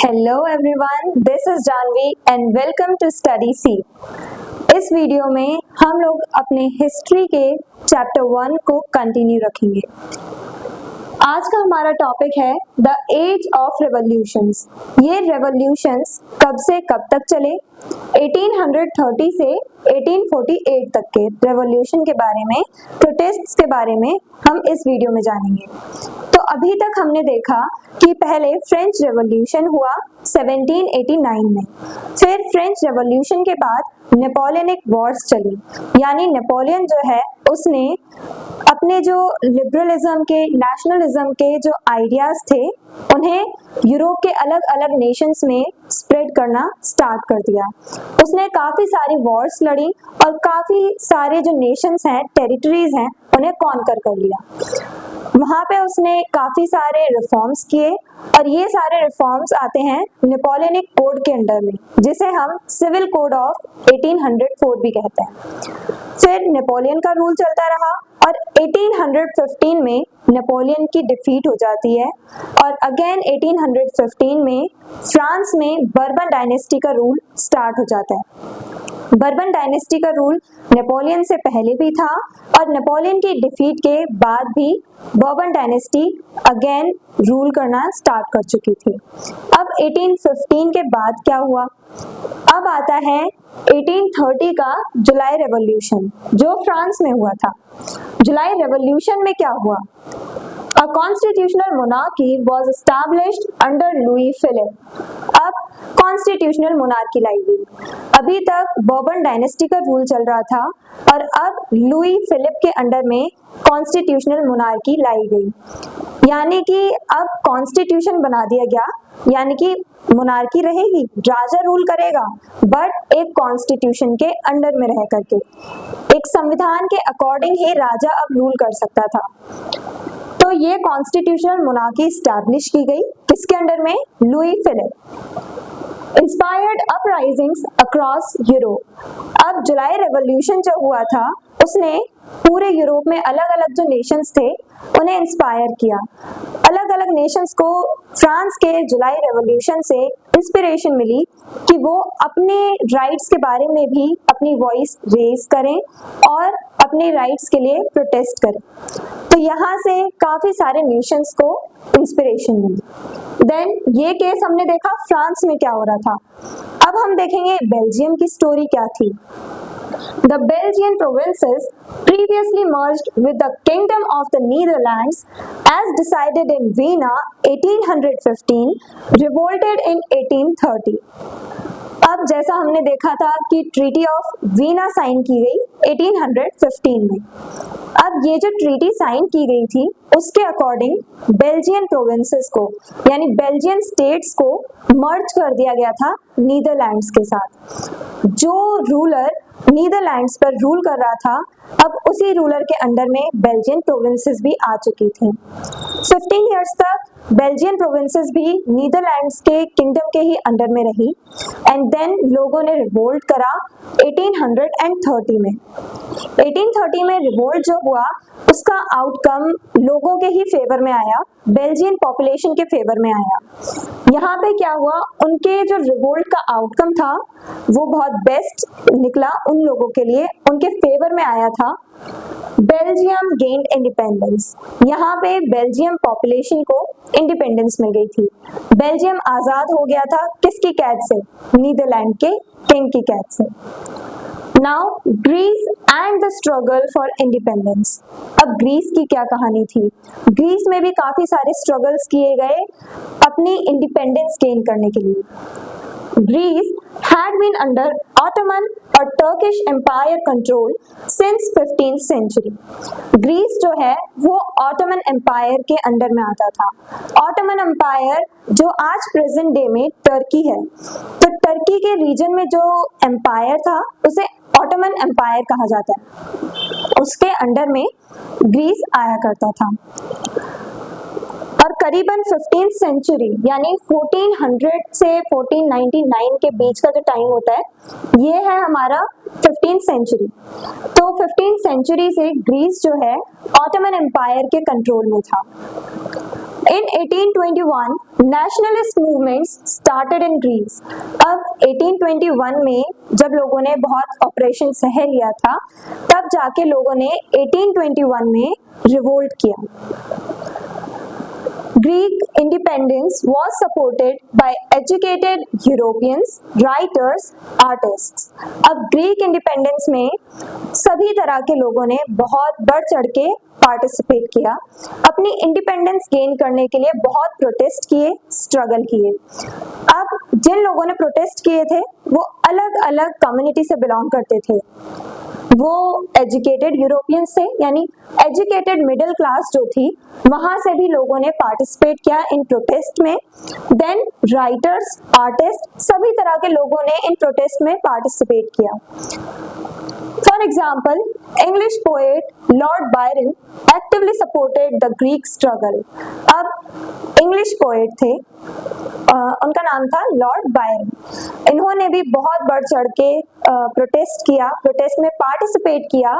Hello everyone, this is Janvi and welcome to study C. इस video में हम लोग अपने हिस्ट्री के चैप्टर 1 को कंटिन्यू रखेंगे। आज का हमारा टॉपिक है द एज ऑफ रेवोल्यूशंस। ये रेवोल्यूशंस कब से कब तक चले, 1830 से 1848 तक के रेवोल्यूशन के बारे में, प्रोटेस्ट्स के बारे में हम इस वीडियो में जानेंगे। तो अभी तक हमने देखा कि पहले फ्रेंच रेवोल्यूशन हुआ 1789 में, फिर फ्रेंच रेवोल्यूशन के बाद नेपोलियनिक वॉर्स चली, यानी नेपोलियन जो है उसने अपने जो लिबरलिज्म के, नेशनलिज्म के जो आइडियाज थे उन्हें यूरोप के अलग अलग नेशंस में स्प्रेड करना स्टार्ट कर दिया। उसने काफी सारी वॉर्स लड़ी और काफी सारे जो नेशंस हैं, टेरिटरीज हैं, उन्हें कॉन्कर कर लिया। वहां पे उसने काफी सारे रिफॉर्म्स किए और ये सारे रिफॉर्म्स आते हैं नेपोलियनिक कोड के अंडर में, जिसे हम सिविल कोड ऑफ 1804 भी कहते हैं। फिर नेपोलियन का रूल चलता रहा और 1815 में नेपोलियन की डिफीट हो जाती है और अगेन 1815 में फ्रांस में बर्बन डायनेस्टी का रूल स्टार्ट हो जाता है। बर्बन डायनेस्टी का रूल नेपोलियन से पहले भी था और नेपोलियन की डिफीट के बाद भी बर्बन डायनेस्टी अगेन रूल करना स्टार्ट कर चुकी थी। अब 1815 के बाद क्या हुआ? अब आता है 1830 का जुलाई रेवोल्यूशन, जो फ्रांस में हुआ था। जुलाई रेवोल्यूशन में क्या हुआ? A constitutional monarchy was established under Louis Philippe। अब कॉन्स्टिट्यूशनल मोनार्की लाई गई। अभी तक बर्बन डायनेस्टी का रूल चल रहा था और अब लुई फिलिप के अंडर में कॉन्स्टिट्यूशनल मोनार्की लाई गई, यानी कि अब कॉन्स्टिट्यूशन बना दिया गया, यानी कि मोनार्की रहेगी, राजा रूल करेगा, बट एक कॉन्स्टिट्यूशन के अंडर में रह करके, एक संविधान के अकॉर्डिंग ही राजा अब रूल कर सकता था। तो ये कॉन्स्टिट्यूशनल मोनार्की स्टैब्लिश की गई, किसके अंडर में? Louis Philippe. Inspired uprisings across Europe. अब जुलाई रेवोल्यूशन जो हुआ था उसने पूरे यूरोप में अलग अलग जो नेशंस थे उन्हें इंस्पायर किया। अलग अलग नेशंस को फ्रांस के जुलाई रेवोल्यूशन से इंस्पिरेशन मिली कि वो अपने राइट्स के बारे में भी अपनी वॉइस रेज करें और अपने राइट्स के लिए प्रोटेस्ट करें। तो यहाँ से काफी सारे नेशंस को इंस्पिरेशन मिली। देन ये केस हमने देखा फ्रांस में क्या हो रहा था। अब हम देखेंगे बेल्जियम की स्टोरी क्या थी। The Belgian provinces previously merged with the Kingdom of the Netherlands as decided in Vienna 1815, revolted in 1830। अब जैसा हमने देखा था कि ट्रीटी ऑफ वीना साइन की गई 1815 में। अब ये जो ट्रीटी साइन की गई थी उसके अकॉर्डिंग बेल्जियन प्रोविंसेस को, यानी बेल्जियन स्टेट्स को मर्ज कर दिया गया था नीदरलैंड्स के साथ। जो रूलर नीदरलैंड्स पर रूल कर रहा था, अब उसी रूलर के अंडर में बेल्जियन प्रोविंसेस भी आ चुकी थी। 15 इयर्स तक बेल्जियन प्रोविंसेस भी नीदरलैंड्स के किंगडम के ही अंडर में रही एंड देन लोगों ने रिवोल्ट करा 1830 में। 1830 में रिवोल्ट जो हुआ उसका आउटकम लोगों के ही फेवर में आया, बेल्जियन पॉपुलेशन के फेवर में आया। यहाँ पे क्या हुआ, उनके जो रिवोल्ट का आउटकम था वो बहुत बेस्ट निकला उन लोगों के लिए, उनके फेवर में आया था। Belgium gained independence. यहाँ पे बेल्जियम पॉपुलेशन को इंडिपेंडेंस मिल गई थी। बेल्जियम आजाद हो गया था किसकी कैद से? नीदरलैंड के किंग की कैद से। Now Greece and the struggle for independence. अब ग्रीस की क्या कहानी थी? ग्रीस में भी काफी सारे स्ट्रगल्स किए गए अपनी इंडिपेंडेंस गेन करने के लिए। Greece had been under Ottoman और Turkish Empire control since 15th century। Greece जो है वो ऑटोमन एम्पायर के अंडर में आता था। ऑटोमन एम्पायर जो आज प्रेजेंट डे में टर्की है, तो टर्की के रीजन में जो एम्पायर था उसे ऑटोमन एम्पायर कहा जाता है। उसके अंडर में ग्रीस आया करता था और करीबन 15th सेंचुरी यानी 1400 से 1499 के बीच का जो टाइम होता है ये है हमारा 15th सेंचुरी। तो 15th सेंचुरी से ग्रीस जो है ऑटोमन एम्पायर के कंट्रोल में था। In 1821, nationalist movements started in Greece. अब 1821 में जब लोगों ने बहुत ऑपरेशन सह लिया था, तब जाके लोगों ने 1821 में रिवोल्ट किया। Greek independence was supported by educated Europeans, writers, artists. अब ग्रीक इंडिपेंडेंस में सभी तरह के लोगों ने बहुत बढ़ चढ़ के पार्टिसिपेट किया, अपनी इंडिपेंडेंस गेन करने के लिए बहुत प्रोटेस्ट किए, स्ट्रगल किए। अब जिन लोगों ने प्रोटेस्ट किए थे वो अलग अलग कम्युनिटी से बिलोंग करते थे। वो एजुकेटेड यूरोपियंस थे, यानी एजुकेटेड मिडिल क्लास जो थी, वहां से भी लोगों ने पार्टिसिपेट किया इन प्रोटेस्ट में। देन राइटर्स, आर्टिस्ट, सभी तरह के लोगों ने इन प्रोटेस्ट में पार्टिसिपेट किया। For example, English poet Lord Byron actively supported the Greek struggle. अब इंग्लिश पोएट थे, उनका नाम था लॉर्ड बायरन। इन्होंने भी बहुत बढ़ चढ़ के प्रोटेस्ट किया, प्रोटेस्ट में पार्टिसिपेट किया।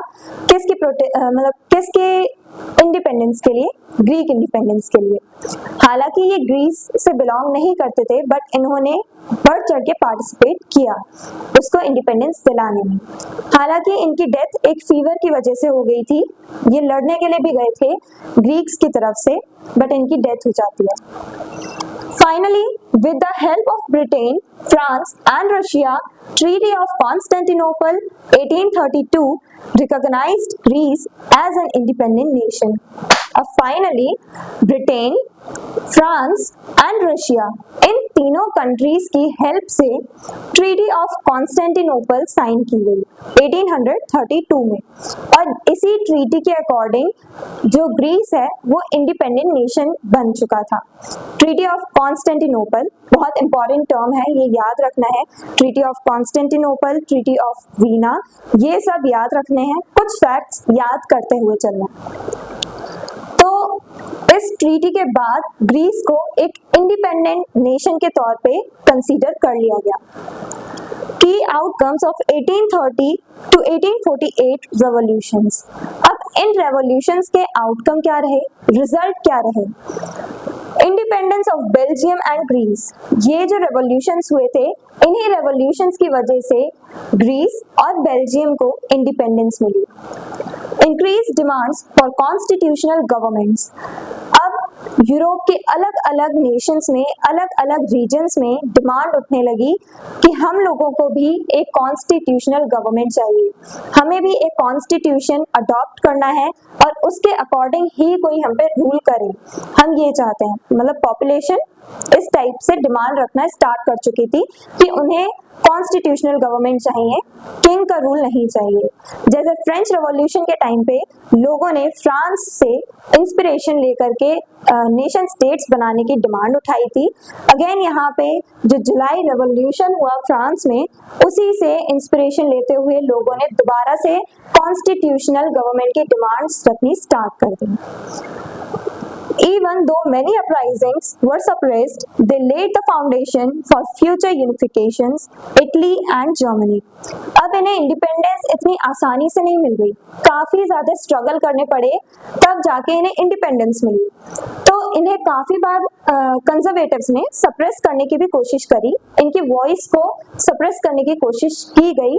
किसके इंडिपेंडेंस के लिए? ग्रीक इंडिपेंडेंस के लिए। हालांकि ये ग्रीस से बिलोंग नहीं करते थे, बट इन्होंने बढ़ चढ़ के पार्टिसिपेट किया उसको इंडिपेंडेंस दिलाने में। हालांकि इनकी डेथ एक फीवर की वजह से हो गई थी। ये लड़ने के लिए भी गए थे ग्रीक्स की तरफ से, बट इनकी डेथ हो जाती है। Finally, with the help of Britain, France and Russia, Treaty of Constantinople 1832 recognized Greece as an independent nation. Finally, Britain, France and Russia, इन तीनों कंट्रीज की हेल्प से ट्रीटी ऑफ कॉन्स्टेंटिनोपल साइन की गई 1832 में, और इसी ट्रीटी के अकॉर्डिंग जो ग्रीस है वो इंडिपेंडेंट नेशन बन चुका था। ट्रीटी ऑफ कॉन्स्टेंटिनोपल बहुत इंपॉर्टेंट टर्म है, ये याद रखना है। Treaty of Constantinople, treaty of Veena, ये सब याद रखने हैं, कुछ फैक्ट्स याद करते हुए चलना। तो इस ट्रीटी के बाद ग्रीस को एक इंडिपेंडेंट नेशन के तौर पे कंसीडर कर लिया गया। की आउटकम्स ऑफ 1830 टू 1848 रेवोल्यूशंस। अब इन रेवोल्यूशंस के आउटकम क्या रहे, रिजल्ट क्या रहे? Independence of Belgium and Greece, ये जो रेवोल्यूशंस हुए थे, इन्हीं रेवोल्यूशंस की वजह से ग्रीस और बेल्जियम को इंडिपेंडेंस मिली। Increase demands for constitutional governments. अब यूरोप के अलग अलग नेशंस में, अलग अलग रीजन्स में डिमांड उठने लगी कि हम लोगों को भी एक कॉन्स्टिट्यूशनल गवर्नमेंट चाहिए, हमें भी एक कॉन्स्टिट्यूशन अडॉप्ट करना है और उसके अकॉर्डिंग ही कोई हम पे रूल करे, हम ये चाहते हैं। मतलब पॉपुलेशन इस टाइप से डिमांड रखना स्टार्ट कर चुकी थी कि उन्हें कॉन्स्टिट्यूशनल गवर्नमेंट चाहिए, किंग का रूल नहीं चाहिए। जैसे फ्रेंच रेवोल्यूशन के टाइम पे लोगों ने फ्रांस से इंस्पिरेशन लेकर के नेशन स्टेट्स बनाने की डिमांड उठाई थी। अगेन यहाँ पे जो जुलाई रेवोल्यूशन हुआ फ्रांस में, उसी से इंस्पिरेशन लेते हुए लोगों ने दोबारा से कॉन्स्टिट्यूशनल गवर्नमेंट की डिमांड्स रखनी स्टार्ट कर दी। Even though many uprisings were suppressed, they laid the foundation for future unifications, Italy and Germany. अब इन्हें इंडिपेंडेंस इतनी आसानी से नहीं मिल गई, काफी ज्यादा स्ट्रगल करने पड़े, तब जाके इन्हें इंडिपेंडेंस मिली। तो इन्हें काफी बार कंजर्वेटिव्स ने सप्रेस करने की भी कोशिश करी, इनकी वॉइस को सप्रेस करने की कोशिश की गई,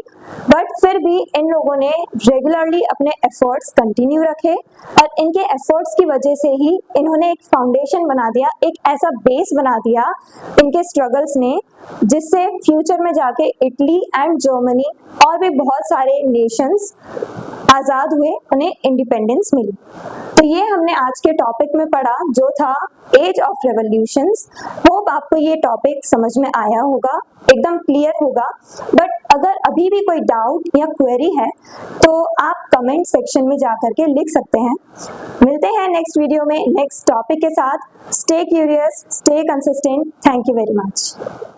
बट फिर भी इन लोगों ने रेगुलरली अपने एफर्ट्स कंटिन्यू रखे, और इनके एफर्ट्स की वजह से ही इन्होंने एक फाउंडेशन बना दिया, एक ऐसा बेस बना दिया इनके स्ट्रगल्स ने, जिससे फ्यूचर में जाके इटली एंड जर्मनी और भी बहुत सारे नेशंस आजाद हुए, उन्हें इंडिपेंडेंस मिली। तो ये हमने आज के टॉपिक में पढ़ा जो था एज ऑफ रेवोल्यूशंस। होप आपको ये टॉपिक समझ में आया होगा, एकदम क्लियर होगा। बट अगर अभी भी कोई डाउट या क्वेरी है तो आप कमेंट सेक्शन में जाकर के लिख सकते हैं। मिलते हैं नेक्स्ट वीडियो में नेक्स्ट टॉपिक के साथ। Stay curious, stay consistent. Thank you very much.